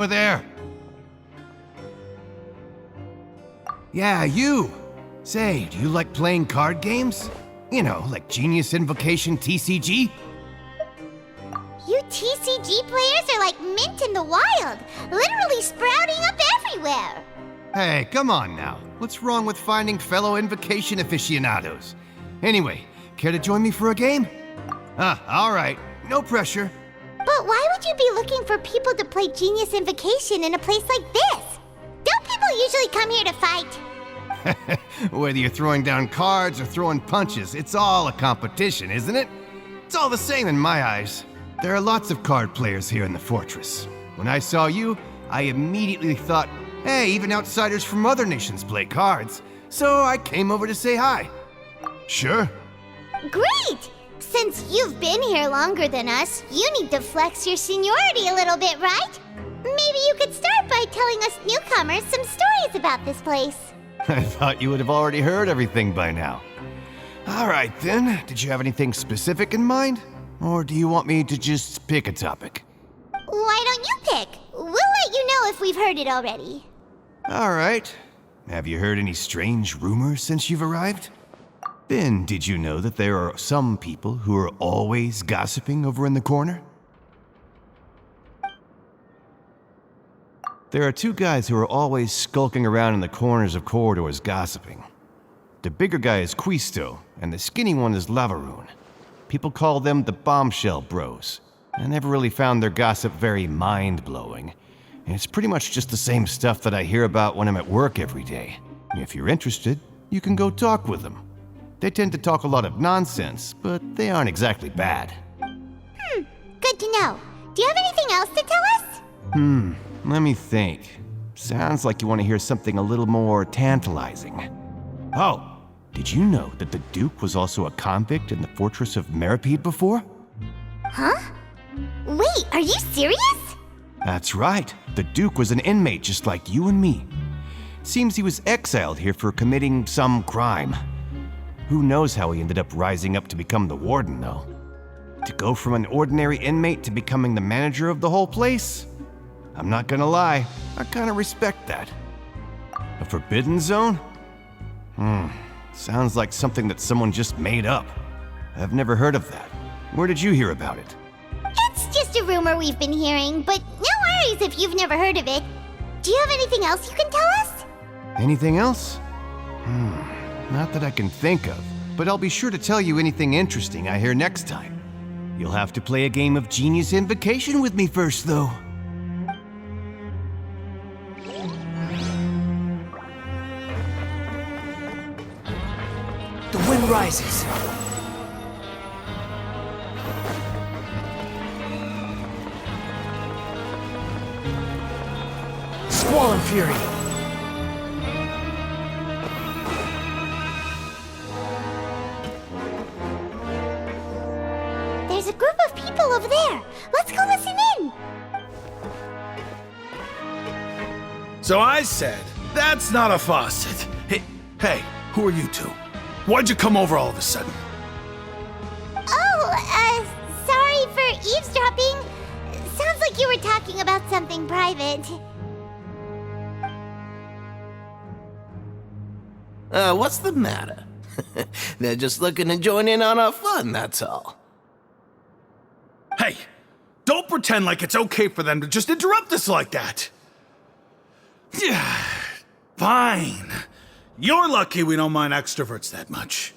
Over there. Yeah, you. Say, do you like playing card games? You know, like Genius Invocation TCG? You TCG players are like mint in the wild, literally sprouting up everywhere. Hey, come on now. What's wrong with finding fellow Invocation aficionados? Anyway, care to join me for a game? All right. No pressure. But why would you be looking for people to play Genius Invocation in a place like this? Don't people usually come here to fight? Whether you're throwing down cards or throwing punches, it's all a competition, isn't it? It's all the same in my eyes. There are lots of card players here in the fortress. When I saw you, I immediately thought, hey, even outsiders from other nations play cards. So I came over to say hi. Sure. Great! Since you've been here longer than us, you need to flex your seniority a little bit, right? Maybe you could start by telling us newcomers some stories about this place. I thought you would have already heard everything by now. All right then, did you have anything specific in mind? Or do you want me to just pick a topic? Why don't you pick? We'll let you know if we've heard it already. All right. Have you heard any strange rumors since you've arrived? Ben, did you know that there are some people who are always gossiping over in the corner? There are two guys who are always skulking around in the corners of corridors gossiping. The bigger guy is Quisto, and the skinny one is Lavaroon. People call them the Bombshell Bros. I never really found their gossip very mind-blowing. And it's pretty much just the same stuff that I hear about when I'm at work every day. If you're interested, you can go talk with them. They tend to talk a lot of nonsense, but they aren't exactly bad. Good to know. Do you have anything else to tell us? Let me think. Sounds like you want to hear something a little more tantalizing. Oh, did you know that the Duke was also a convict in the fortress of Meripede before? Huh? Wait, are you serious? That's right. The Duke was an inmate just like you and me. Seems he was exiled here for committing some crime. Who knows how he ended up rising up to become the warden, though. To go from an ordinary inmate to becoming the manager of the whole place? I'm not gonna lie, I kinda respect that. A forbidden zone? Sounds like something that someone just made up. I've never heard of that. Where did you hear about it? It's just a rumor we've been hearing, but no worries if you've never heard of it. Do you have anything else you can tell us? Anything else? Not that I can think of, but I'll be sure to tell you anything interesting I hear next time. You'll have to play a game of Genius Invocation with me first, though. The wind rises. Squall and fury. There's a group of people over there. Let's go listen in. So I said, that's not a faucet. Hey, who are you two? Why'd you come over all of a sudden? Oh, sorry for eavesdropping. Sounds like you were talking about something private. What's the matter? They're just looking to join in on our fun, that's all. Hey, don't pretend like it's okay for them to just interrupt us like that. Yeah, fine. You're lucky we don't mind extroverts that much.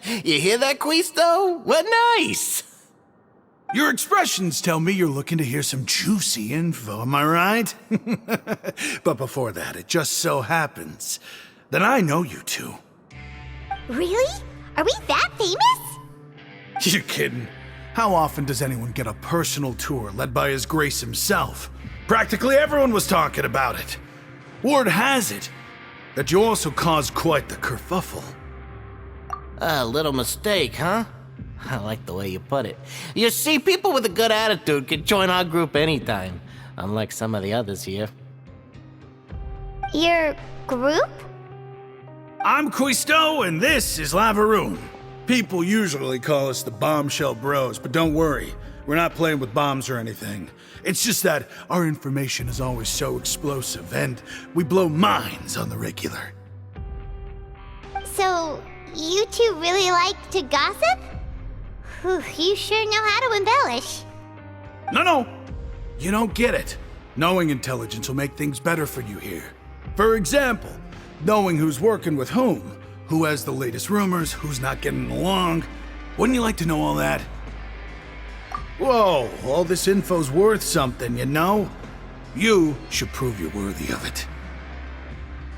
You hear that, Quisto? What nice! Your expressions tell me you're looking to hear some juicy info, am I right? But before that, it just so happens that I know you two. Really? Are we that famous? You're kidding. How often does anyone get a personal tour led by His Grace himself? Practically everyone was talking about it. Word has it that you also caused quite the kerfuffle. A little mistake, huh? I like the way you put it. You see, people with a good attitude can join our group anytime, unlike some of the others here. Your group? I'm Quisto, and this is Lavaroon. People usually call us the Bombshell Bros, but don't worry. We're not playing with bombs or anything. It's just that our information is always so explosive, and we blow minds on the regular. So, you two really like to gossip? Whew, you sure know how to embellish. No. You don't get it. Knowing intelligence will make things better for you here. For example, knowing who's working with whom, who has the latest rumors, who's not getting along. Wouldn't you like to know all that? Whoa, all this info's worth something, you know? You should prove you're worthy of it.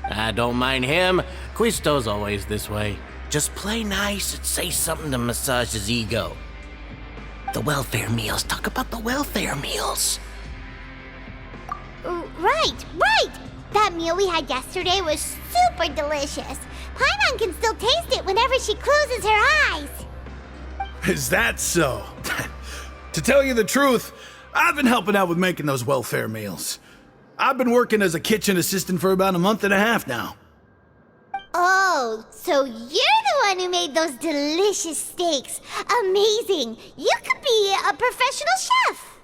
I don't mind him. Quisto's always this way. Just play nice and say something to massage his ego. The welfare meals. Talk about the welfare meals. Right. That meal we had yesterday was super delicious. Paimon can still taste it whenever she closes her eyes. Is that so? To tell you the truth, I've been helping out with making those welfare meals. I've been working as a kitchen assistant for about a month and a half now. Oh, so you're the one who made those delicious steaks. Amazing. You could be a professional chef.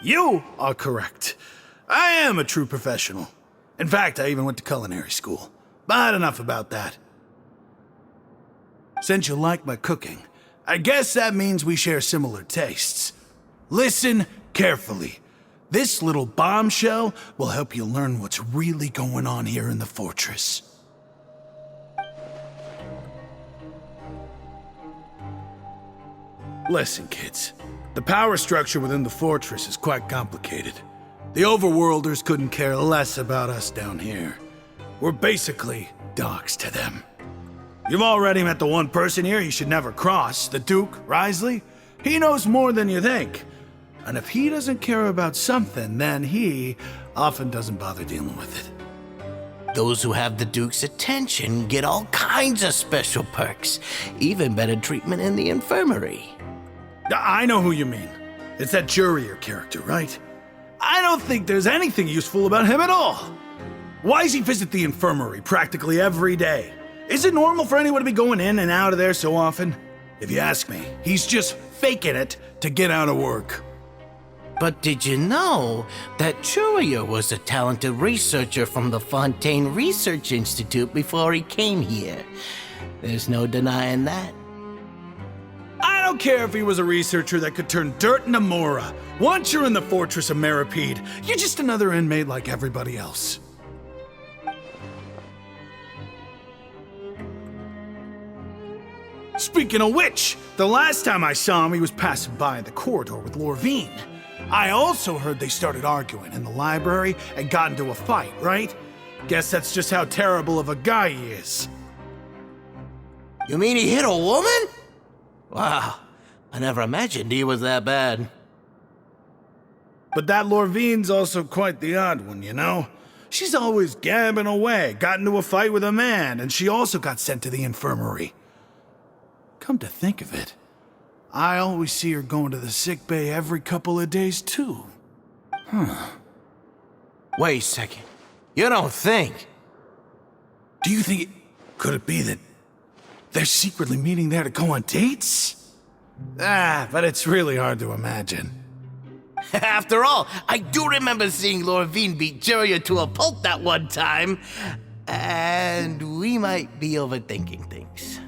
You are correct. I am a true professional. In fact, I even went to culinary school. But enough about that. Since you like my cooking, I guess that means we share similar tastes. Listen carefully. This little bombshell will help you learn what's really going on here in the fortress. Listen, kids. The power structure within the fortress is quite complicated. The overworlders couldn't care less about us down here. We're basically dogs to them. You've already met the one person here you should never cross, the Duke, Risley. He knows more than you think. And if he doesn't care about something, then he often doesn't bother dealing with it. Those who have the Duke's attention get all kinds of special perks, even better treatment in the infirmary. I know who you mean. It's that Jurier character, right? I don't think there's anything useful about him at all. Why does he visit the infirmary practically every day? Is it normal for anyone to be going in and out of there so often? If you ask me, he's just faking it to get out of work. But did you know that Jurier was a talented researcher from the Fontaine Research Institute before he came here? There's no denying that. I don't care if he was a researcher that could turn dirt into Mora. Once you're in the fortress of Meripede, you're just another inmate like everybody else. Speaking of which, the last time I saw him, he was passing by in the corridor with Lorvine. I also heard they started arguing in the library and got into a fight, right? Guess that's just how terrible of a guy he is. You mean he hit a woman? Wow, I never imagined he was that bad. But that Lorvine's also quite the odd one, you know? She's always gabbing away, got into a fight with a man, and she also got sent to the infirmary. Come to think of it, I always see her going to the sick bay every couple of days, too. Wait a second. You don't think? Do you think could it be that they're secretly meeting there to go on dates? But it's really hard to imagine. After all, I do remember seeing Lorvine beat Jurier to a pulp that one time. And we might be overthinking things.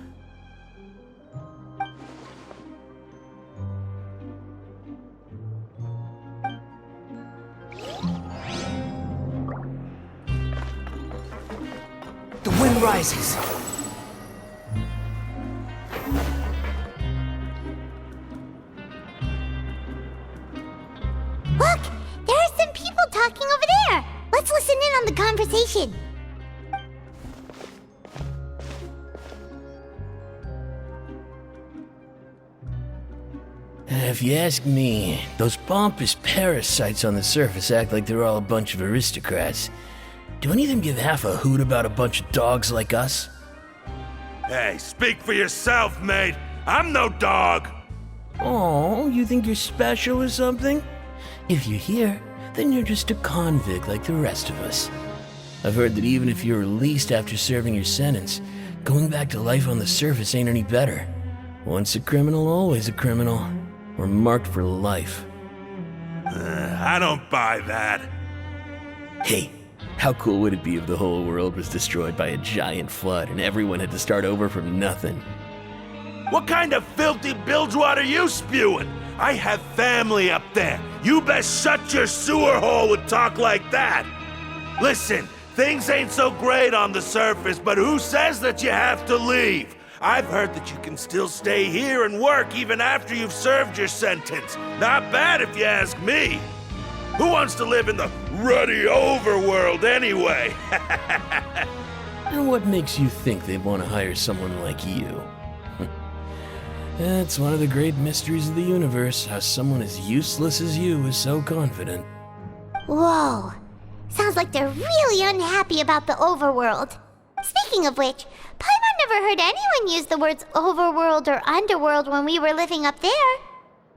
The wind rises. Look, there are some people talking over there. Let's listen in on the conversation. If you ask me, those pompous parasites on the surface act like they're all a bunch of aristocrats. Do any of them give half a hoot about a bunch of dogs like us? Hey, speak for yourself, mate. I'm no dog. Oh, you think you're special or something? If you're here, then you're just a convict like the rest of us. I've heard that even if you're released after serving your sentence, going back to life on the surface ain't any better. Once a criminal, always a criminal. We're marked for life. I don't buy that. Hey, how cool would it be if the whole world was destroyed by a giant flood and everyone had to start over from nothing? What kind of filthy bilgewater are you spewing? I have family up there. You best shut your sewer hole with talk like that. Listen, things ain't so great on the surface, but who says that you have to leave? I've heard that you can still stay here and work even after you've served your sentence. Not bad if you ask me. Who wants to live in the ruddy overworld anyway? And what makes you think they'd want to hire someone like you? That's one of the great mysteries of the universe, how someone as useless as you is so confident. Whoa. Sounds like they're really unhappy about the overworld. Speaking of which, Paimon never heard anyone use the words overworld or underworld when we were living up there.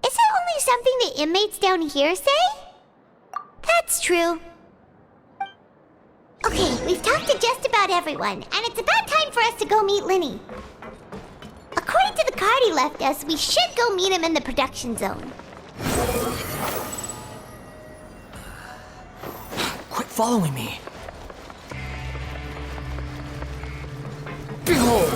Is it only something the inmates down here say? That's true. Okay, we've talked to just about everyone, and it's about time for us to go meet Linny. According to the card he left us, we should go meet him in the production zone. Quit following me. Behold!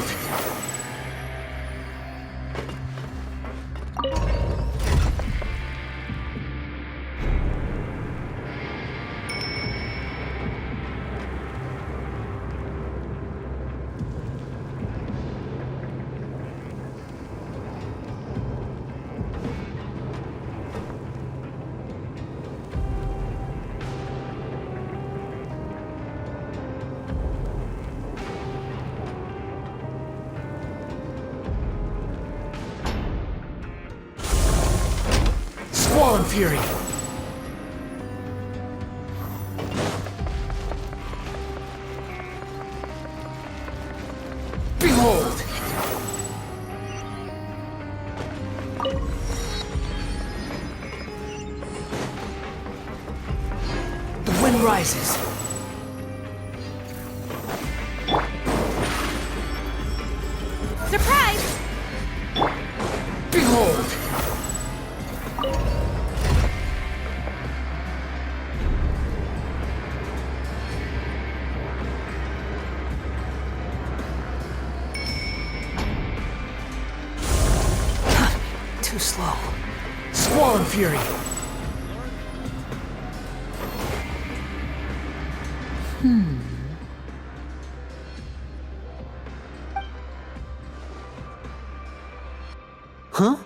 Squall and Fury! Behold! The wind rises. Surprise! Behold! Too slow. Squall and Fury! Huh?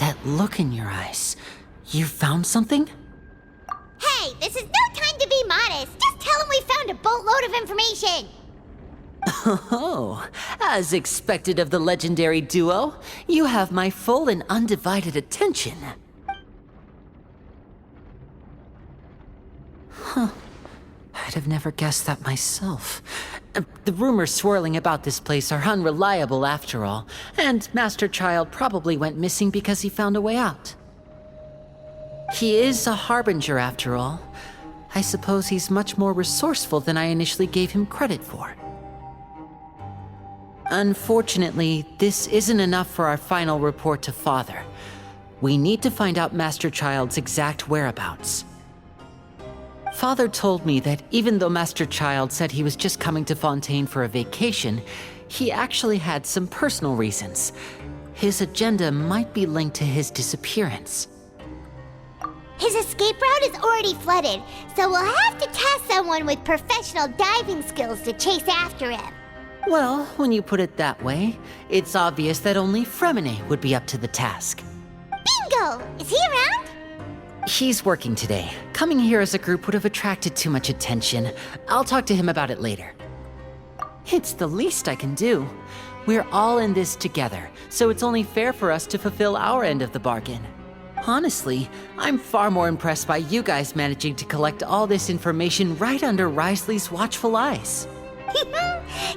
That look in your eyes. You found something? Hey, this is no time to be modest. Just tell him we found a boatload of information. Oh, as expected of the legendary duo, you have my full and undivided attention. Huh. I'd have never guessed that myself. The rumors swirling about this place are unreliable after all, and Master Child probably went missing because he found a way out. He is a harbinger after all. I suppose he's much more resourceful than I initially gave him credit for. Unfortunately, this isn't enough for our final report to Father. We need to find out Master Child's exact whereabouts. Father told me that even though Master Child said he was just coming to Fontaine for a vacation, he actually had some personal reasons. His agenda might be linked to his disappearance. His escape route is already flooded, so we'll have to task someone with professional diving skills to chase after him. Well, when you put it that way, it's obvious that only Fremine would be up to the task. Bingo! Is he around? He's working today. Coming here as a group would have attracted too much attention. I'll talk to him about it later. It's the least I can do. We're all in this together, so it's only fair for us to fulfill our end of the bargain. Honestly, I'm far more impressed by you guys managing to collect all this information right under Risley's watchful eyes.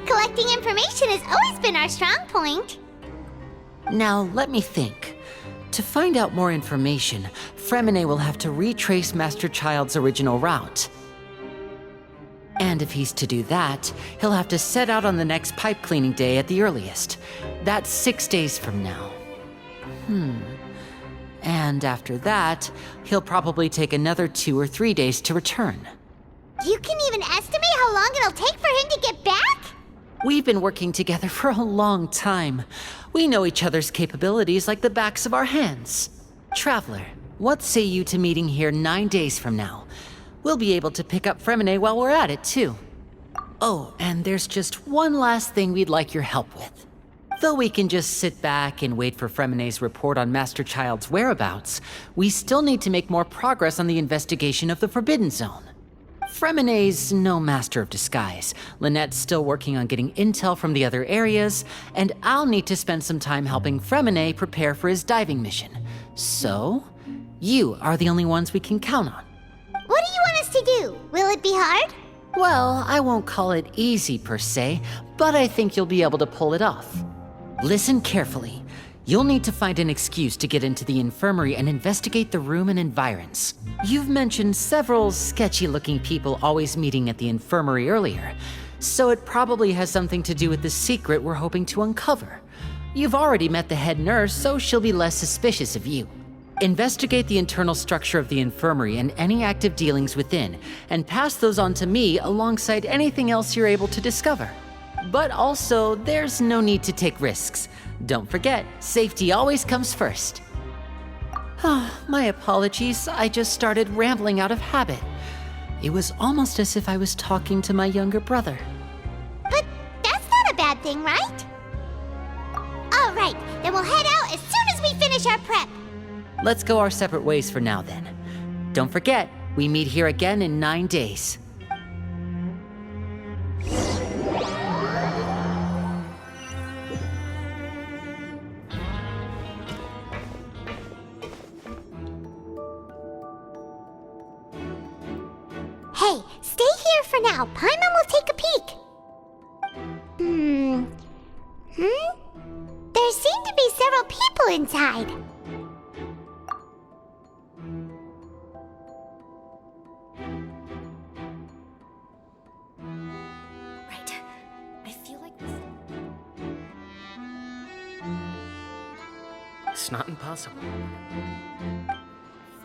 Collecting information has always been our strong point. Now, let me think. To find out more information, Fremine will have to retrace Master Child's original route. And if he's to do that, he'll have to set out on the next pipe cleaning day at the earliest. That's 6 days from now. And after that, he'll probably take another 2 or 3 days to return. You can even estimate how long it'll take for him to get back? We've been working together for a long time. We know each other's capabilities like the backs of our hands. Traveler, what say you to meeting here 9 days from now? We'll be able to pick up Fremine while we're at it, too. Oh, and there's just one last thing we'd like your help with. Though we can just sit back and wait for Fremine's report on Master Child's whereabouts, we still need to make more progress on the investigation of the Forbidden Zone. Fremine's no master of disguise. Lynette's still working on getting intel from the other areas, and I'll need to spend some time helping Fremine prepare for his diving mission. So, you are the only ones we can count on. What do you want us to do? Will it be hard? Well, I won't call it easy per se, but I think you'll be able to pull it off. Listen carefully. You'll need to find an excuse to get into the infirmary and investigate the room and environs. You've mentioned several sketchy-looking people always meeting at the infirmary earlier, so it probably has something to do with the secret we're hoping to uncover. You've already met the head nurse, so she'll be less suspicious of you. Investigate the internal structure of the infirmary and any active dealings within, and pass those on to me alongside anything else you're able to discover. But also, there's no need to take risks. Don't forget, safety always comes first. My apologies, I just started rambling out of habit. It was almost as if I was talking to my younger brother. But that's not a bad thing, right? All right, then we'll head out as soon as we finish our prep. Let's go our separate ways for now then. Don't forget, we meet here again in 9 days. Hey, stay here for now. Paimon will take a peek. There seem to be several people inside. Right. I feel like this. It's not impossible.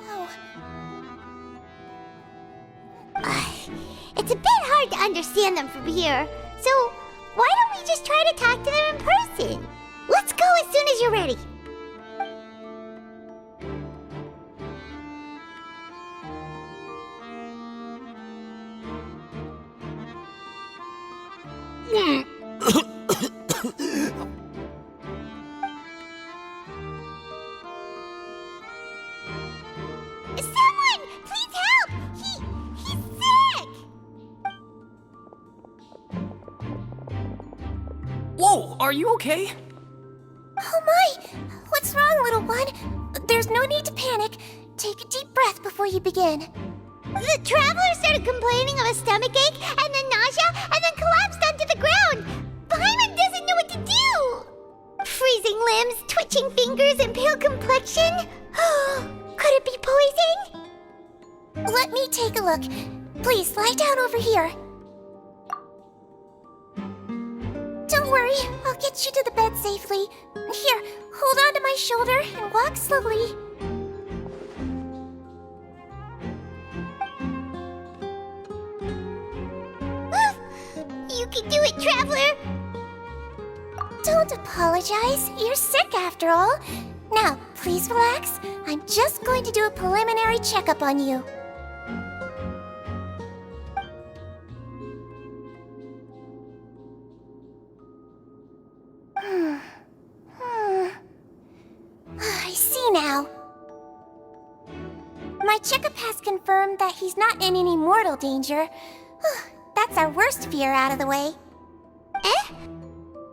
Oh, It's a bit hard to understand them from here, so why don't we just try to talk to them in person? Let's go as soon as you're ready. Someone, please help! He's sick! Whoa, are you okay? oh my! What's wrong, little one? There's no need to panic. Take a deep breath before you begin. The traveler started complaining of a stomachache, and then nausea, and then collapsed onto the ground. Paimon doesn't know what to do. Freezing limbs, twitching fingers, and pale complexion. Could it be poison? Let me take a look. Please lie down over here. Don't worry, I'll get you to the bed safely. Here, hold on to my shoulder and walk slowly. You can do it, traveler. Don't apologize. You're sick after all. Now, please relax. I'm just going to do a preliminary checkup on you. I see now. My checkup has confirmed that he's not in any mortal danger. That's our worst fear out of the way.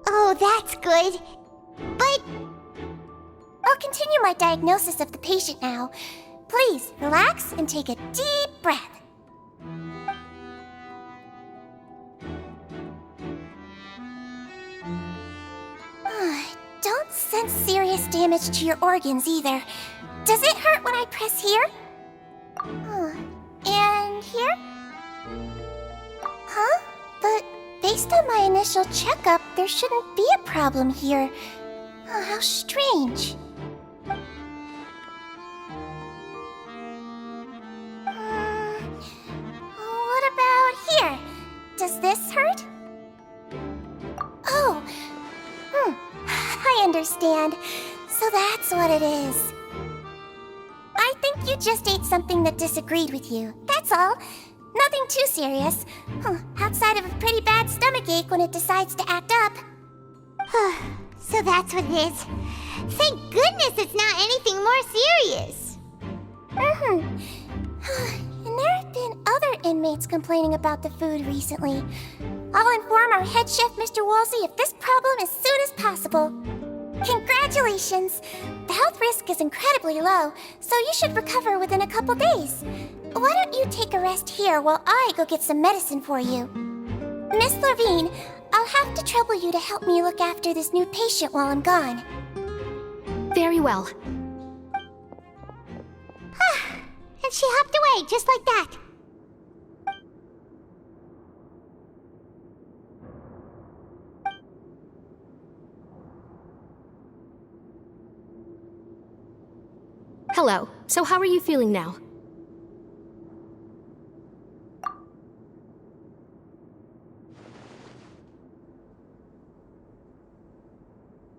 Oh, that's good. But I'll continue my diagnosis of the patient now. Please relax and take a deep breath. Don't sense serious damage to your organs either. Does it hurt when I press here? And here? Huh? But based on my initial checkup, there shouldn't be a problem here. Oh, how strange. What about here? Does this hurt? Oh, I understand. So that's what it is. I think you just ate something that disagreed with you. That's all. Nothing too serious. Outside of a pretty bad stomachache when it decides to act up. So that's what it is. Thank goodness it's not anything more serious. And there have been other inmates complaining about the food recently. I'll inform our head chef, Mr. Woolsey, of this problem as soon as possible. Congratulations! The health risk is incredibly low, so you should recover within a couple days. Why don't you take a rest here while I go get some medicine for you? Miss Levine, I'll have to trouble you to help me look after this new patient while I'm gone. Very well. And she hopped away just like that. Hello. So how are you feeling now?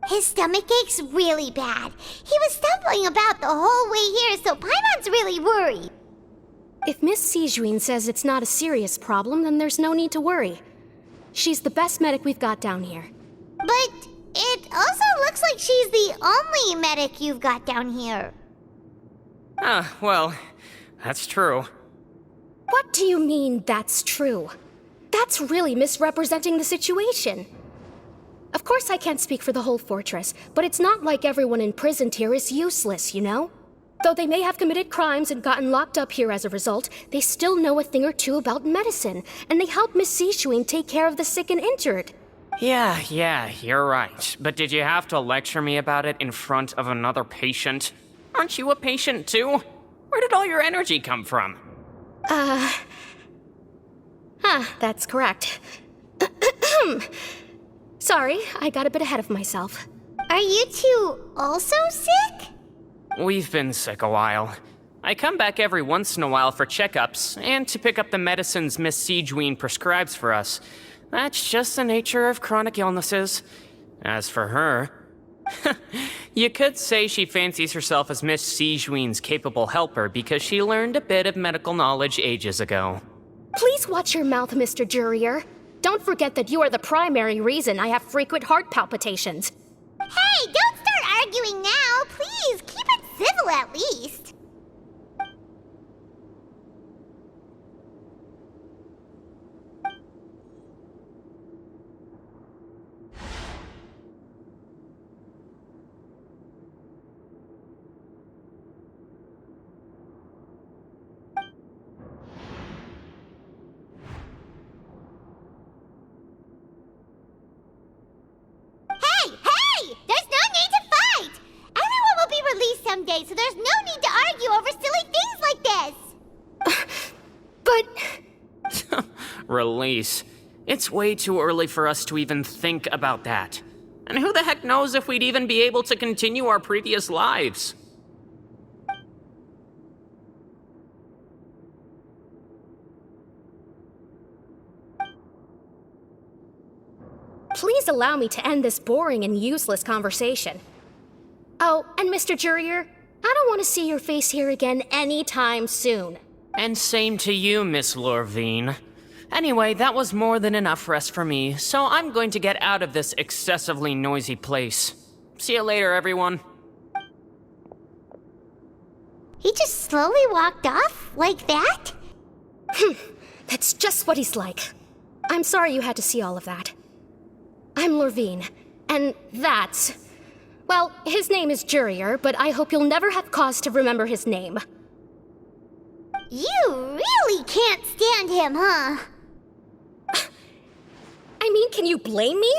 His stomach ache's really bad. He was stumbling about the whole way here, so Paimon's really worried. If Miss Sijuin says it's not a serious problem, then there's no need to worry. She's the best medic we've got down here. But it also looks like she's the only medic you've got down here. Well, that's true. What do you mean, that's true? That's really misrepresenting the situation. Of course I can't speak for the whole fortress, but it's not like everyone imprisoned here is useless, you know? Though they may have committed crimes and gotten locked up here as a result, they still know a thing or two about medicine, and they help Miss Sijuin take care of the sick and injured. Yeah, you're right. But did you have to lecture me about it in front of another patient? Aren't you a patient too? Where did all your energy come from? That's correct. Sorry, I got a bit ahead of myself. Are you two also sick? We've been sick a while. I come back every once in a while for checkups, and to pick up the medicines Miss Sijuin prescribes for us. That's just the nature of chronic illnesses. As for her, you could say she fancies herself as Miss Sijuin's capable helper because she learned a bit of medical knowledge ages ago. Please watch your mouth, Mr. Jurier. Don't forget that you are the primary reason I have frequent heart palpitations. Hey, don't start arguing now. Please, keep it civil at least. Someday, so there's no need to argue over silly things like this. But... Release. It's way too early for us to even think about that. And who the heck knows if we'd even be able to continue our previous lives? Please allow me to end this boring and useless conversation. Oh, and Mr. Jurier, I don't want to see your face here again anytime soon. And same to you, Miss Lorvine. Anyway, that was more than enough rest for me, so I'm going to get out of this excessively noisy place. See you later, everyone. He just slowly walked off like that? That's just what he's like. I'm sorry you had to see all of that. I'm Lorvine, and that's... Well, his name is Jurier, but I hope you'll never have cause to remember his name. You really can't stand him, huh? I mean, can you blame me?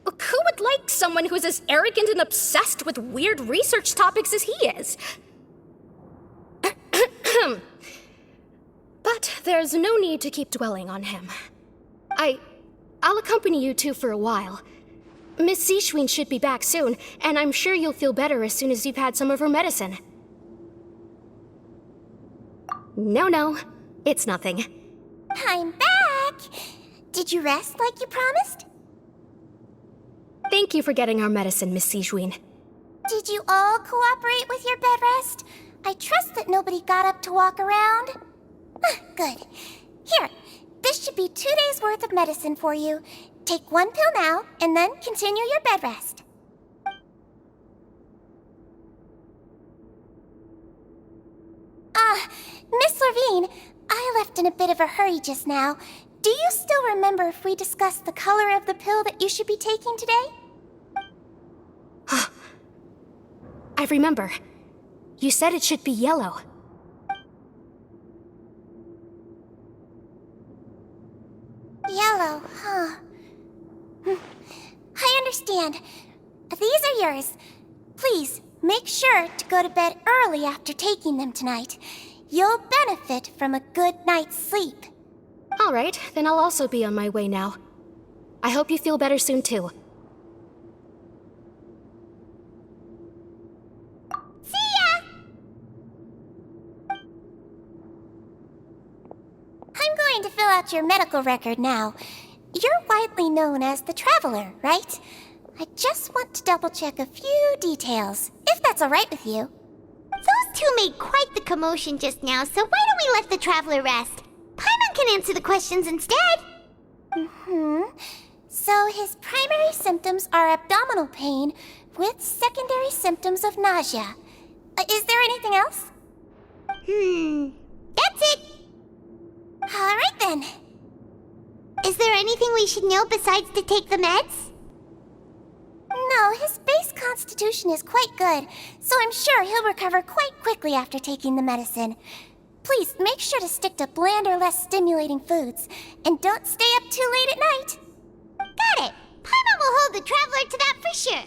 Who would like someone who's as arrogant and obsessed with weird research topics as he is? But there's no need to keep dwelling on him. I'll accompany you two for a while. Miss Sishwin should be back soon, and I'm sure you'll feel better as soon as you've had some of her medicine. No, it's nothing. I'm back! Did you rest like you promised? Thank you for getting our medicine, Miss Sishwin. Did you all cooperate with your bed rest? I trust that nobody got up to walk around. Good. Here, this should be 2 days' worth of medicine for you. Take 1 pill now, and then continue your bed rest. Miss Levine, I left in a bit of a hurry just now. Do you still remember if we discussed the color of the pill that you should be taking today? I remember. You said it should be yellow. Yellow, huh? I understand. These are yours. Please, make sure to go to bed early after taking them tonight. You'll benefit from a good night's sleep. All right, then I'll also be on my way now. I hope you feel better soon, too. See ya! I'm going to fill out your medical record now. You're widely known as the Traveler, right? I just want to double-check a few details, if that's all right with you. Those two made quite the commotion just now, so why don't we let the Traveler rest? Paimon can answer the questions instead. So his primary symptoms are abdominal pain with secondary symptoms of nausea. Is there anything else? That's it. All right then. Is there anything we should know besides to take the meds? No, his base constitution is quite good, so I'm sure he'll recover quite quickly after taking the medicine. Please make sure to stick to bland or less stimulating foods, and don't stay up too late at night. Got it. Paimon will hold the Traveler to that for sure.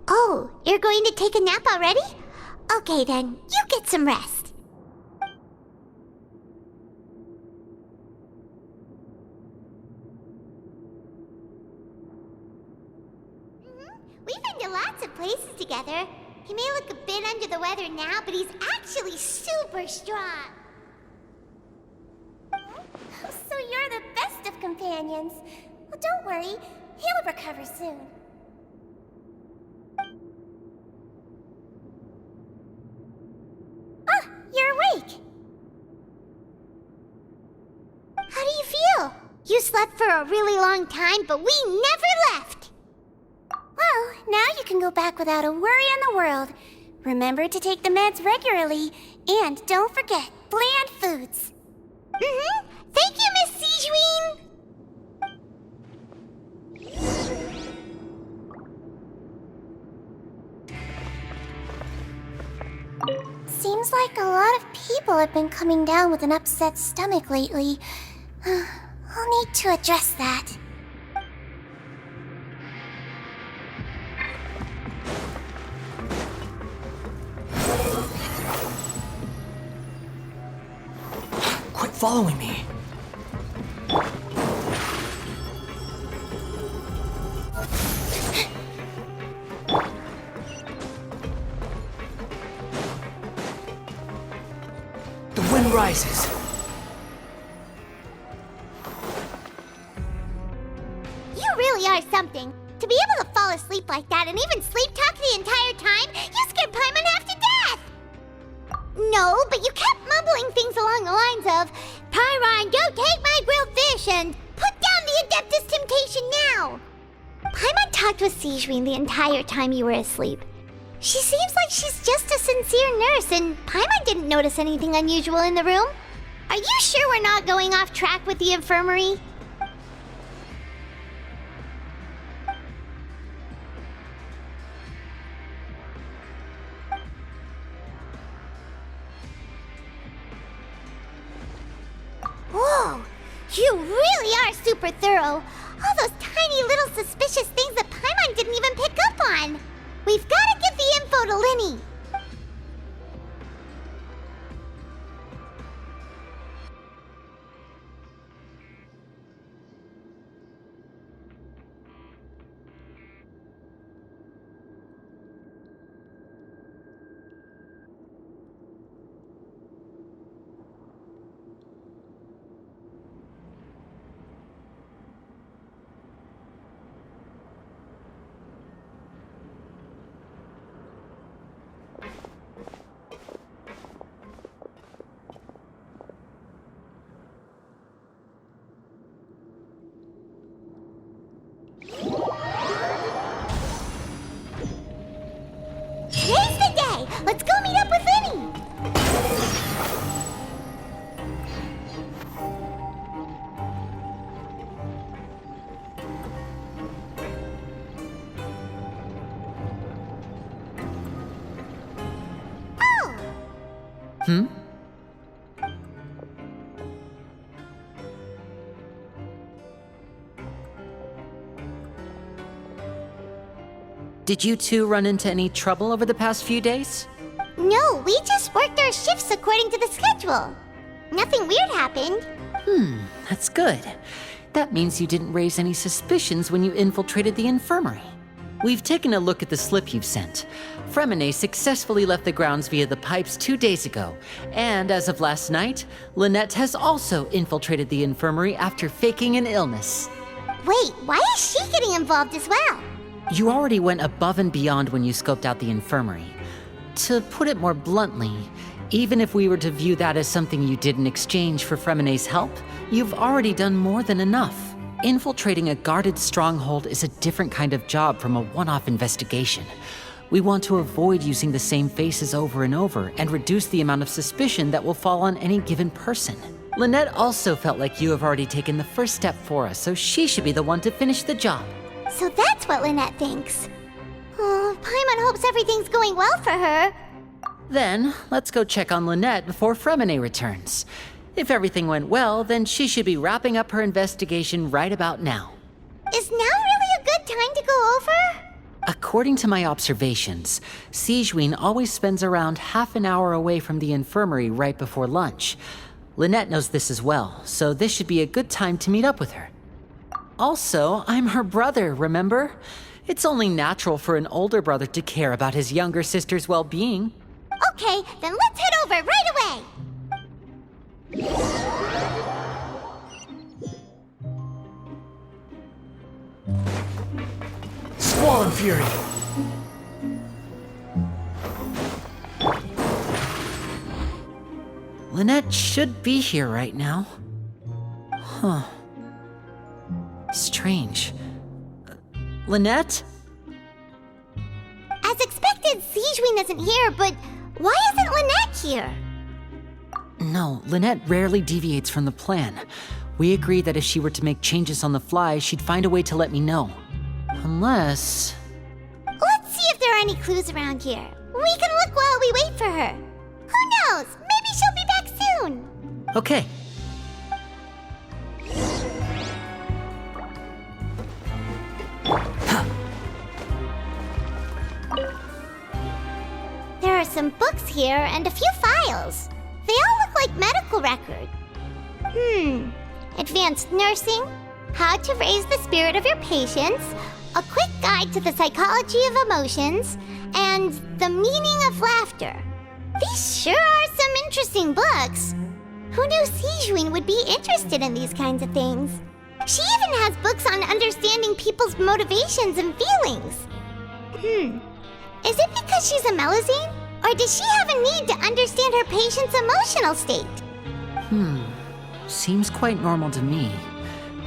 Oh, you're going to take a nap already? Okay then, you get some rest. We've been to lots of places together. He may look a bit under the weather now, but he's actually super strong. So you're the best of companions. Well, don't worry, he'll recover soon. Ah, you're awake. How do you feel? You slept for a really long time, but we never left. Well, now you can go back without a worry in the world. Remember to take the meds regularly, and don't forget bland foods. Thank you, Miss Sijween. Seems like a lot of people have been coming down with an upset stomach lately. I'll need to address that. Quit following me. The wind rises. You really are something. To be able to fall asleep like that and even sleep talk the entire time, you scared Paimon half to death! No, but you kept mumbling things along the lines of, Pyron, go take my grilled fish and put down the Adeptus Temptation now! Paimon talked with Sijween the entire time you were asleep. She seems like she's just a sincere nurse, and Paimon didn't notice anything unusual in the room. Are you sure we're not going off track with the infirmary? Whoa! You really are super thorough! All those tiny little suspicious things that Paimon didn't even pick up on! We've gotta give the info to Linny! Did you two run into any trouble over the past few days? No, we just worked our shifts according to the schedule. Nothing weird happened. That's good. That means you didn't raise any suspicions when you infiltrated the infirmary. We've taken a look at the slip you've sent. Fremine successfully left the grounds via the pipes 2 days ago, and as of last night, Lynette has also infiltrated the infirmary after faking an illness. Wait, why is she getting involved as well? You already went above and beyond when you scoped out the infirmary. To put it more bluntly, even if we were to view that as something you did in exchange for Fremine's help, you've already done more than enough. Infiltrating a guarded stronghold is a different kind of job from a one-off investigation. We want to avoid using the same faces over and over and reduce the amount of suspicion that will fall on any given person. Lynette also felt like you have already taken the first step for us, so she should be the one to finish the job. So that's what Lynette thinks. Oh, Paimon hopes everything's going well for her. Then, let's go check on Lynette before Fremine returns. If everything went well, then she should be wrapping up her investigation right about now. Is now really a good time to go over? According to my observations, Sigewinne always spends around half an hour away from the infirmary right before lunch. Lynette knows this as well, so this should be a good time to meet up with her. Also, I'm her brother, remember? It's only natural for an older brother to care about his younger sister's well-being. Okay, then let's head over right away! Squall Fury! Lynette should be here right now. Huh. Strange. Lynette? As expected, Sigewinne isn't here, but why isn't Lynette here? No, Lynette rarely deviates from the plan. We agreed that if she were to make changes on the fly, she'd find a way to let me know. Unless... Let's see if there are any clues around here. We can look while we wait for her. Who knows? Maybe she'll be back soon. Okay. There are some books here and a few files. They all look like medical records. Advanced nursing, how to raise the spirit of your patients, a quick guide to the psychology of emotions, and the meaning of laughter. These sure are some interesting books. Who knew Sigewinne would be interested in these kinds of things? She even has books on understanding people's motivations and feelings. Is it because she's a Melusine? Or does she have a need to understand her patient's emotional state? Seems quite normal to me.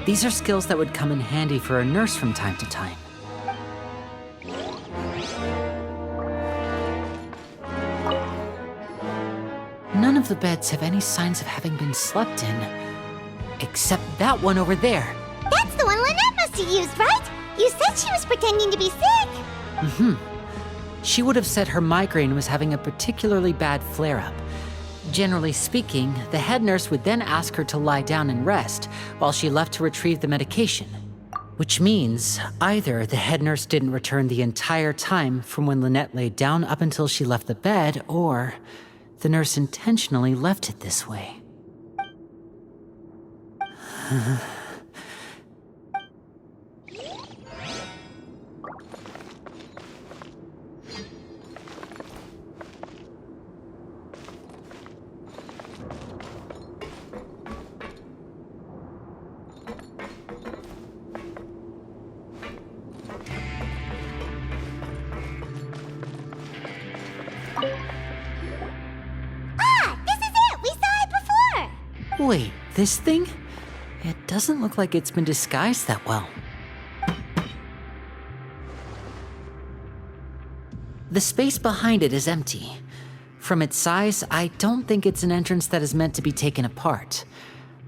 These are skills that would come in handy for a nurse from time to time. None of the beds have any signs of having been slept in. Except that one over there. That's the one Lynette must have used, right? You said she was pretending to be sick. She would have said her migraine was having a particularly bad flare-up. Generally speaking, the head nurse would then ask her to lie down and rest while she left to retrieve the medication. Which means either the head nurse didn't return the entire time from when Lynette laid down up until she left the bed, or the nurse intentionally left it this way. Wait, this thing? It doesn't look like it's been disguised that well. The space behind it is empty. From its size, I don't think it's an entrance that is meant to be taken apart.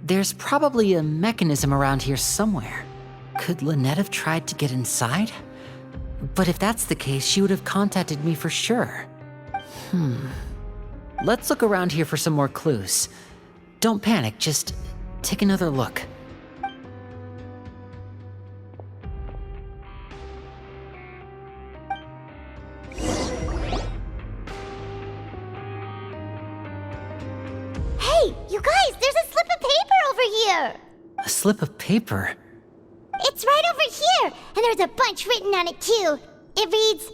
There's probably a mechanism around here somewhere. Could Lynette have tried to get inside? But if that's the case, she would have contacted me for sure. Let's look around here for some more clues. Don't panic, just take another look. Hey, you guys, there's a slip of paper over here! A slip of paper? It's right over here, and there's a bunch written on it too. It reads,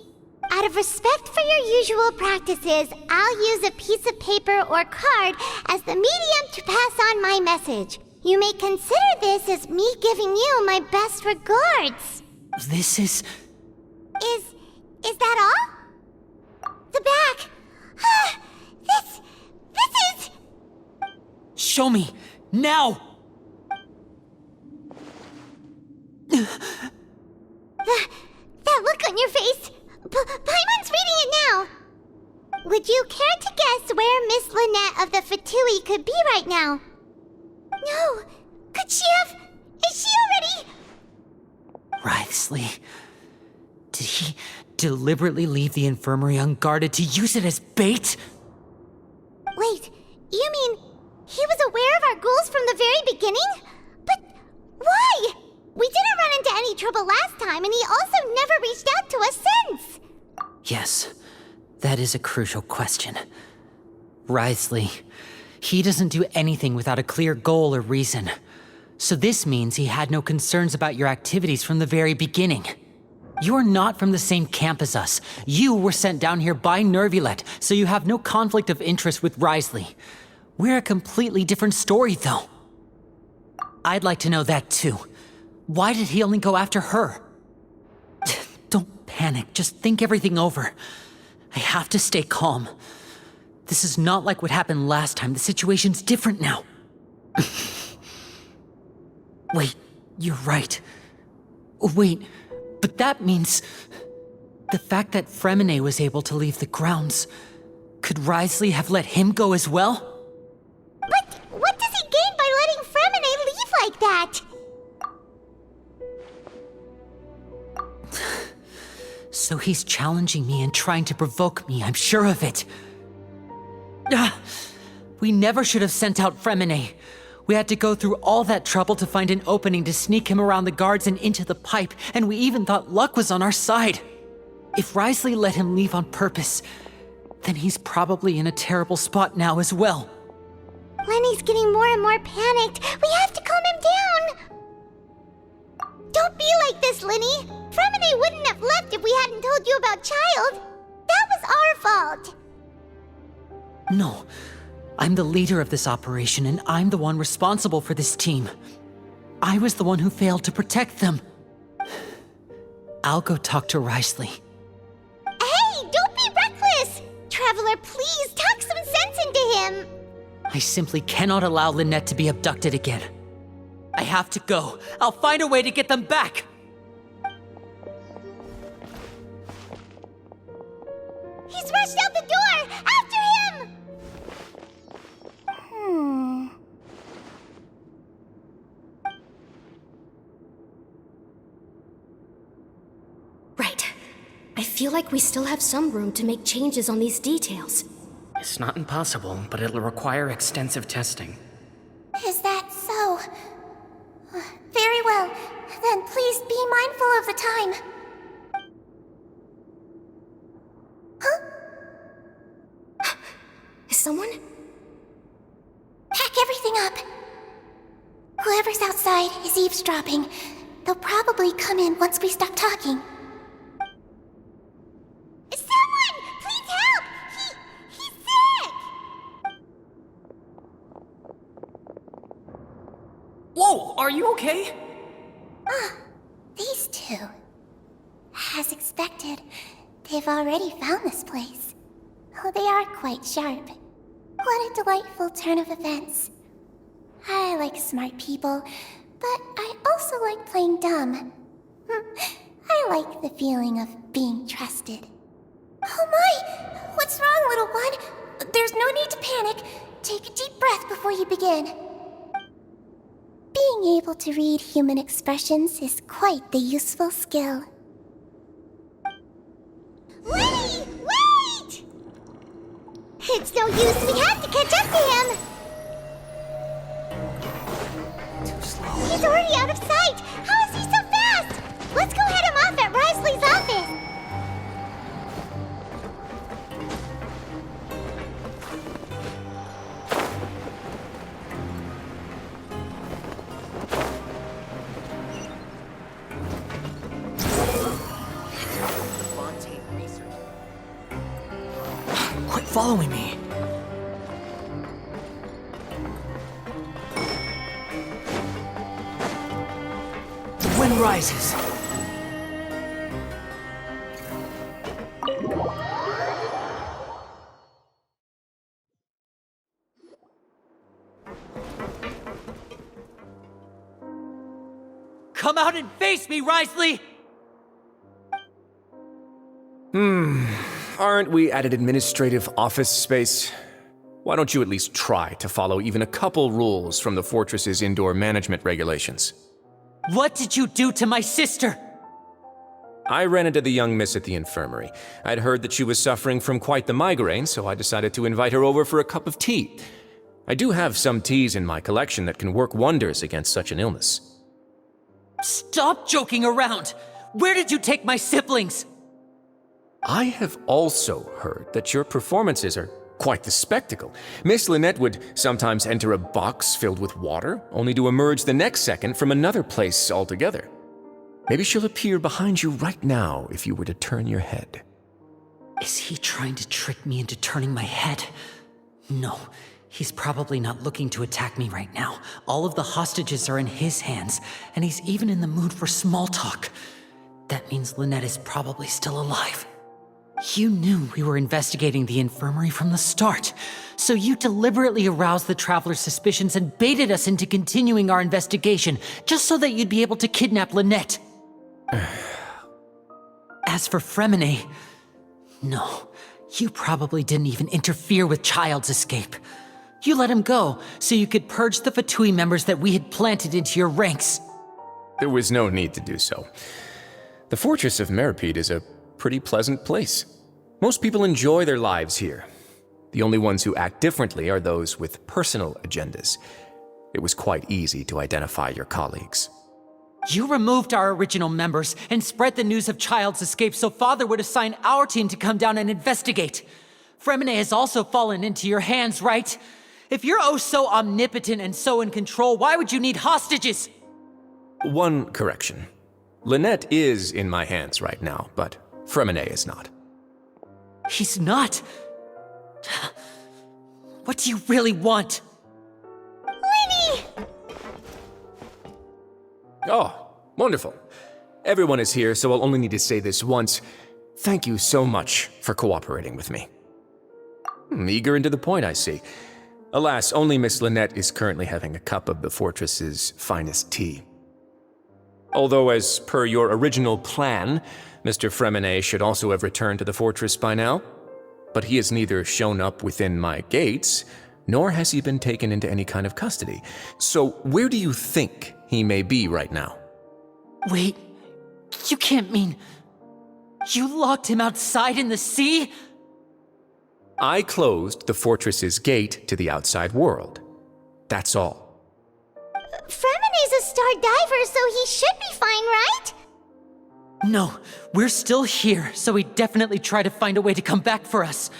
"Out of respect for your usual practices, I'll use a piece of paper or card as the medium to pass on my message. You may consider this as me giving you my best regards." This is... Is that all? The back. This is... Show me! Now! That look on your face. Paimon's reading it now. Would you care to guess where Miss Lynette of the Fatui could be right now? No. Could she have... Is she already... Wriothesley. Did he deliberately leave the infirmary unguarded to use it as bait? Wait, you mean he was aware of our goals from the very beginning? But why? We didn't run into any trouble last time, and he also never reached out to us since. Yes, that is a crucial question. Wriothesley, he doesn't do anything without a clear goal or reason. So this means he had no concerns about your activities from the very beginning. You're not from the same camp as us. You were sent down here by Nervulet, so you have no conflict of interest with Wriothesley. We're a completely different story, though. I'd like to know that, too. Why did he only go after her? Don't panic, just think everything over. I have to stay calm. This is not like what happened last time. The situation's different now. Wait, you're right. Wait, but that means... the fact that Fremine was able to leave the grounds... could Wriothesley have let him go as well? But what does he gain by letting Fremine leave like that? So he's challenging me and trying to provoke me, I'm sure of it. We never should have sent out Fremine. We had to go through all that trouble to find an opening to sneak him around the guards and into the pipe, and we even thought luck was on our side. If Wriothesley let him leave on purpose, then he's probably in a terrible spot now as well. Lenny's getting more and more panicked. We have to calm him down. Don't be like this, Lenny. Fremine wouldn't have left if we hadn't told you about Child. That was our fault. No, I'm the leader of this operation, and I'm the one responsible for this team. I was the one who failed to protect them. I'll go talk to Wriothesley. Hey, don't be reckless! Traveler, please talk some sense into him. I simply cannot allow Lynette to be abducted again. I have to go. I'll find a way to get them back! He's rushed out the door! After him! Right. I feel like we still have some room to make changes on these details. It's not impossible, but it'll require extensive testing. Is that so? Very well. Then please be mindful of the time. Huh? Is someone? Pack everything up. Whoever's outside is eavesdropping. They'll probably come in once we stop talking. Someone! Please help! He's sick! Whoa, are you okay? These two. As expected, they've already found this place. Oh, they are quite sharp. What a delightful turn of events. I like smart people, but I also like playing dumb. I like the feeling of being trusted. Oh my! What's wrong, little one? There's no need to panic. Take a deep breath before you begin. Being able to read human expressions is quite the useful skill. Lenny! Wait! It's no use. We have to catch up to him. Too slow. He's already out of sight. How is he so fast? Let's go head him off at Risley's office. Quit following me. The wind rises. Come out and face me, Risley! Aren't we at an administrative office space? Why don't you at least try to follow even a couple rules from the fortress's indoor management regulations? What did you do to my sister? I ran into the young miss at the infirmary. I'd heard that she was suffering from quite the migraine, so I decided to invite her over for a cup of tea. I do have some teas in my collection that can work wonders against such an illness. Stop joking around! Where did you take my siblings? I have also heard that your performances are quite the spectacle. Miss Lynette would sometimes enter a box filled with water, only to emerge the next second from another place altogether. Maybe she'll appear behind you right now if you were to turn your head. Is he trying to trick me into turning my head? No, he's probably not looking to attack me right now. All of the hostages are in his hands, and he's even in the mood for small talk. That means Lynette is probably still alive. You knew we were investigating the infirmary from the start, so you deliberately aroused the Traveler's suspicions and baited us into continuing our investigation, just so that you'd be able to kidnap Lynette. As for Fremine, no, you probably didn't even interfere with Child's escape. You let him go, so you could purge the Fatui members that we had planted into your ranks. There was no need to do so. The Fortress of Meripede is a pretty pleasant place. Most people enjoy their lives here. The only ones who act differently are those with personal agendas. It was quite easy to identify your colleagues. You removed our original members and spread the news of Child's escape so Father would assign our team to come down and investigate. Fremine has also fallen into your hands, right? If you're oh so omnipotent and so in control, why would you need hostages? One correction. Lynette is in my hands right now, but Fremine is not. He's not. What do you really want? Lenny! Oh, wonderful. Everyone is here, so I'll only need to say this once. Thank you so much for cooperating with me. Eager and to the point, I see. Alas, only Miss Lynette is currently having a cup of the fortress's finest tea. Although, as per your original plan, Mr. Fremine should also have returned to the fortress by now. But he has neither shown up within my gates, nor has he been taken into any kind of custody. So where do you think he may be right now? Wait, you can't mean... You locked him outside in the sea? I closed the fortress's gate to the outside world. That's all. Fremine's a star diver, so he should be fine, right? No, we're still here, so he'd definitely try to find a way to come back for us.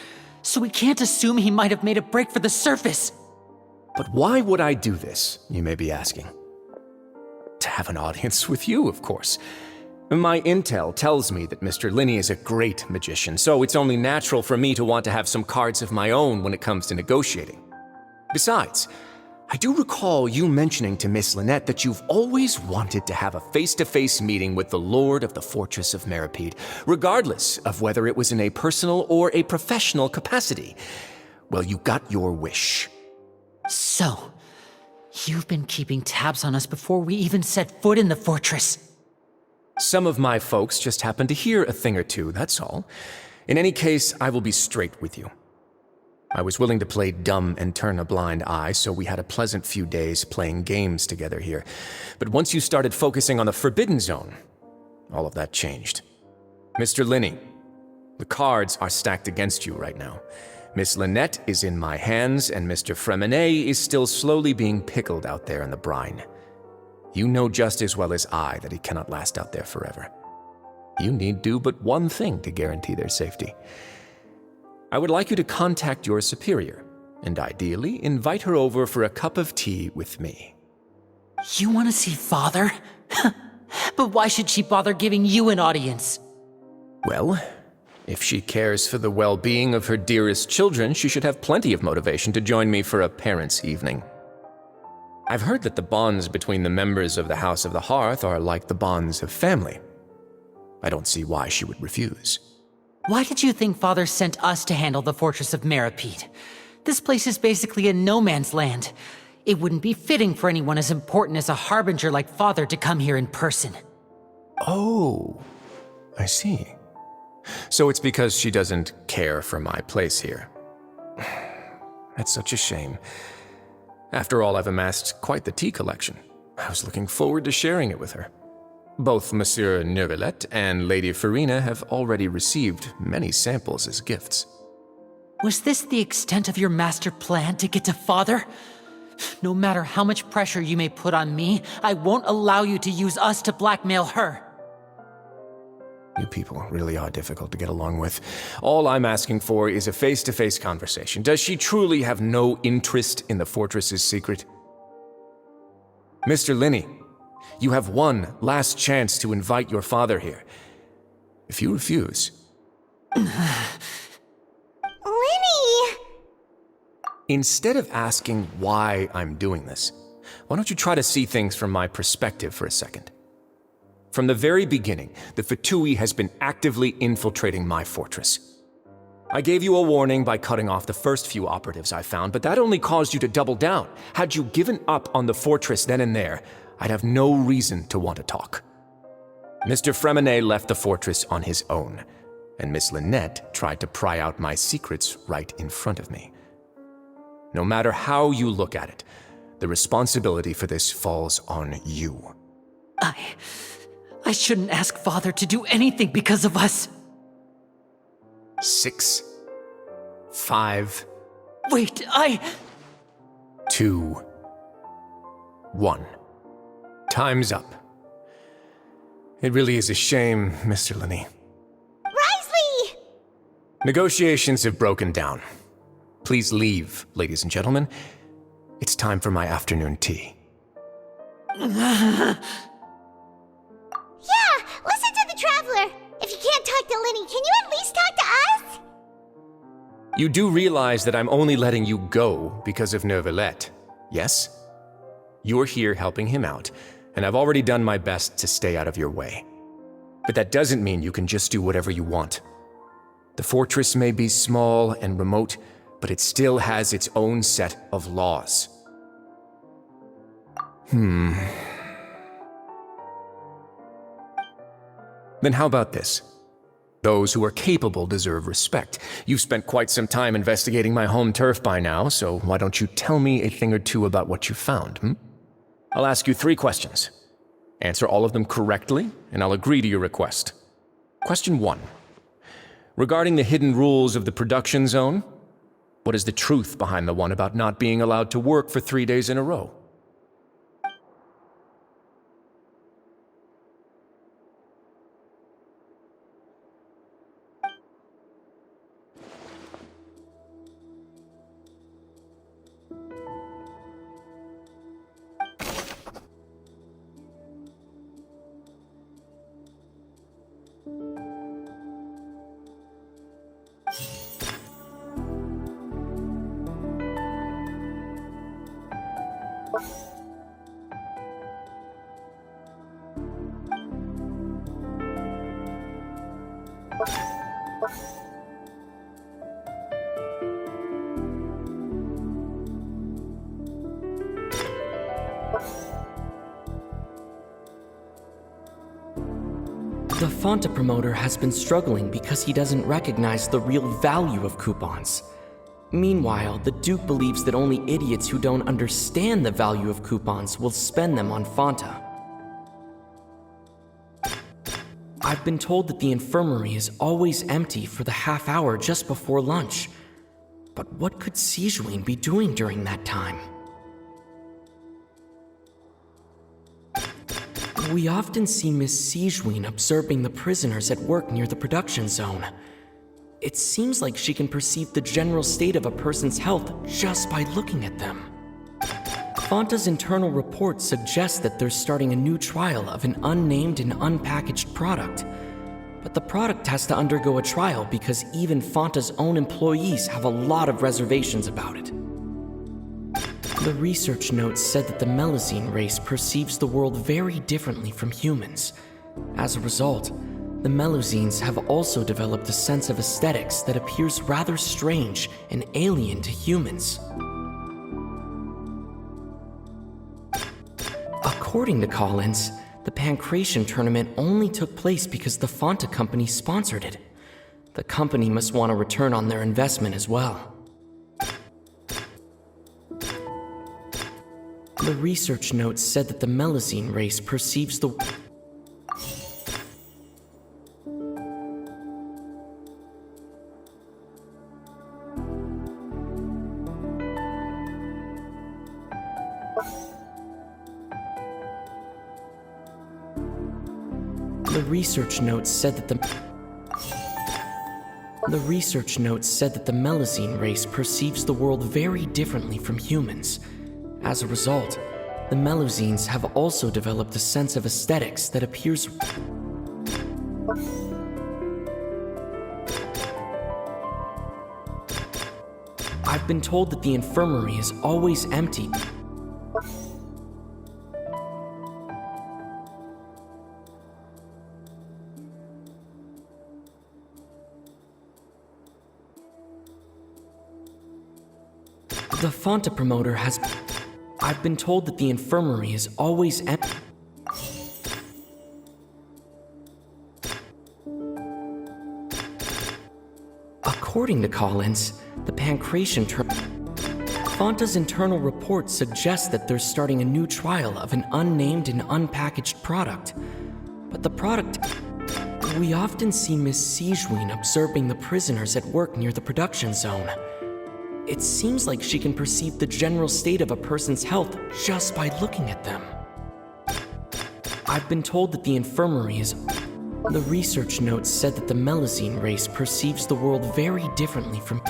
So we can't assume he might have made a break for the surface. But why would I do this, you may be asking? To have an audience with you, of course. My intel tells me that Mr. Linney is a great magician, so it's only natural for me to want to have some cards of my own when it comes to negotiating. Besides, I do recall you mentioning to Miss Lynette that you've always wanted to have a face-to-face meeting with the Lord of the Fortress of Meripede, regardless of whether it was in a personal or a professional capacity. Well, you got your wish. So, you've been keeping tabs on us before we even set foot in the fortress. Some of my folks just happened to hear a thing or two, that's all. In any case, I will be straight with you. I was willing to play dumb and turn a blind eye, so we had a pleasant few days playing games together here. But once you started focusing on the Forbidden Zone, all of that changed. Mr. Linney, the cards are stacked against you right now. Miss Lynette is in my hands, and Mr. Fremenet is still slowly being pickled out there in the brine. You know just as well as I that he cannot last out there forever. You need do but one thing to guarantee their safety. I would like you to contact your superior, and ideally invite her over for a cup of tea with me. You want to see Father? But why should she bother giving you an audience? Well, if she cares for the well-being of her dearest children, she should have plenty of motivation to join me for a parents' evening. I've heard that the bonds between the members of the House of the Hearth are like the bonds of family. I don't see why she would refuse. Why did you think Father sent us to handle the Fortress of Meripede? This place is basically a no-man's land. It wouldn't be fitting for anyone as important as a harbinger like Father to come here in person. Oh, I see. So it's because she doesn't care for my place here. That's such a shame. After all, I've amassed quite the tea collection. I was looking forward to sharing it with her. Both Monsieur Neuvillette and Lady Farina have already received many samples as gifts. Was this the extent of your master plan to get to Father? No matter how much pressure you may put on me, I won't allow you to use us to blackmail her. You people really are difficult to get along with. All I'm asking for is a face-to-face conversation. Does she truly have no interest in the fortress's secret? Mr. Linney, you have one last chance to invite your father here. If you refuse... Linny! Instead of asking why I'm doing this, why don't you try to see things from my perspective for a second? From the very beginning, the Fatui has been actively infiltrating my fortress. I gave you a warning by cutting off the first few operatives I found, but that only caused you to double down. Had you given up on the fortress then and there, I'd have no reason to want to talk. Mr. Fremenet left the fortress on his own, and Miss Lynette tried to pry out my secrets right in front of me. No matter how you look at it, the responsibility for this falls on you. I shouldn't ask Father to do anything because of us. 6, 5... Wait, 2, 1. Time's up. It really is a shame, Mr. Linney. Risley! Negotiations have broken down. Please leave, ladies and gentlemen. It's time for my afternoon tea. Yeah, listen to the Traveler. If you can't talk to Linny, can you at least talk to us? You do realize that I'm only letting you go because of Neuvillette, yes? You're here helping him out, and I've already done my best to stay out of your way. But that doesn't mean you can just do whatever you want. The fortress may be small and remote, but it still has its own set of laws. Then how about this? Those who are capable deserve respect. You've spent quite some time investigating my home turf by now, so why don't you tell me a thing or two about what you found, I'll ask you 3 questions. Answer all of them correctly, and I'll agree to your request. Question 1. Regarding the hidden rules of the production zone, what is the truth behind the one about not being allowed to work for 3 days in a row? The Fonta promoter has been struggling because he doesn't recognize the real value of coupons. Meanwhile, the Duke believes that only idiots who don't understand the value of coupons will spend them on Fonta. I've been told that the infirmary is always empty for the half hour just before lunch. But what could Sijuin be doing during that time? We often see Miss Sijuin observing the prisoners at work near the production zone. It seems like she can perceive the general state of a person's health just by looking at them. Fanta's internal report suggests that they're starting a new trial of an unnamed and unpackaged product. But the product has to undergo a trial because even Fanta's own employees have a lot of reservations about it. The research notes said that the Melazine race perceives the world very differently from humans. As a result, the Melazines have also developed a sense of aesthetics that appears rather strange and alien to humans. According to Collins, the Pancration tournament only took place because the Fanta company sponsored it. The company must want a return on their investment as well. The research notes said that the Melazine race perceives the... The research notes said that the Melazine race perceives the world very differently from humans. As a result, the Melazines have also developed a sense of aesthetics that appears... I've been told that the infirmary is always empty. The Fanta promoter has... I've been told that the infirmary is always empty. According to Collins, the Pancration Fanta's internal report suggests that they're starting a new trial of an unnamed and unpackaged product. But the product... We often see Miss Sijuin observing the prisoners at work near the production zone. It seems like she can perceive the general state of a person's health just by looking at them. I've been told that the infirmary is... The research notes said that the Melazine race perceives the world very differently from...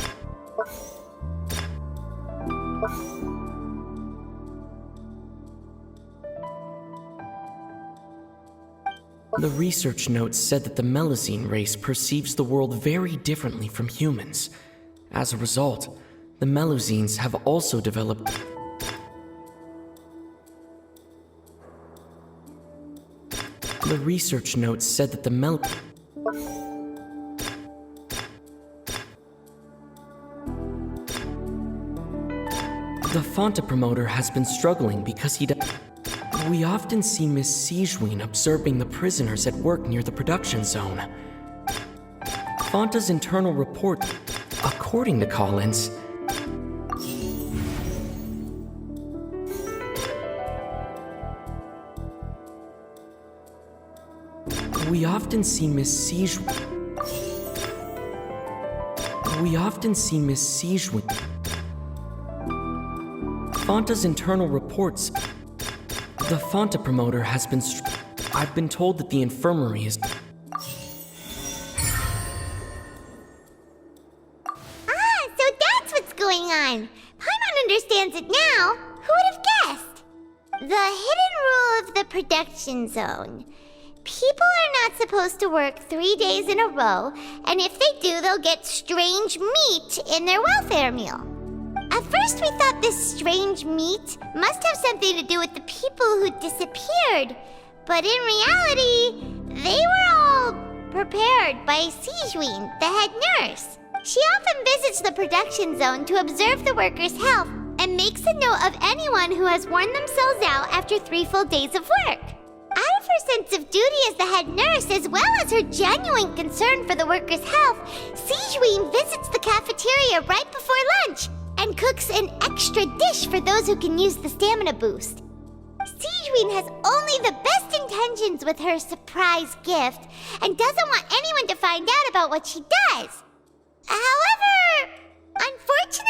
The research notes said that the Melazine race perceives the world very differently from humans. As a result, the Melazines have also developed... The research notes said that the The Fanta promoter has been struggling because he We often see Miss Sijuin observing the prisoners at work near the production zone. Fanta's internal report... According to Collins... We often see Miss Sijuin... Fanta's internal reports... The Fanta promoter has been... I've been told that the infirmary is... So that's what's going on. Paimon understands it now. Who would have guessed? The hidden rule of the production zone. People are not supposed to work 3 days in a row, and if they do, they'll get strange meat in their welfare meal. At first, we thought this strange meat must have something to do with the people who disappeared, but in reality, they were all prepared by Sijuin, the head nurse. She often visits the production zone to observe the workers' health and makes a note of anyone who has worn themselves out after 3 full days of work. Out of her sense of duty as the head nurse, as well as her genuine concern for the workers' health, Sijuin visits the cafeteria right before lunch and cooks an extra dish for those who can use the stamina boost. Sijuin has only the best intentions with her surprise gift and doesn't want anyone to find out about what she does. However, unfortunately,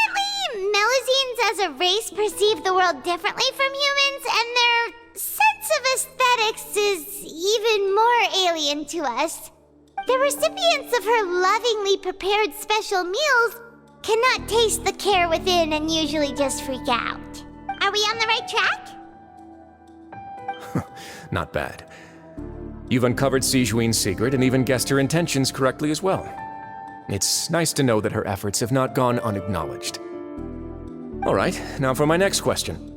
Melazines as a race perceive the world differently from humans, and their sense of aesthetics is even more alien to us. The recipients of her lovingly prepared special meals cannot taste the care within and usually just freak out. Are we on the right track? Not bad. You've uncovered Sijuin's secret and even guessed her intentions correctly as well. It's nice to know that her efforts have not gone unacknowledged. All right, now for my next question.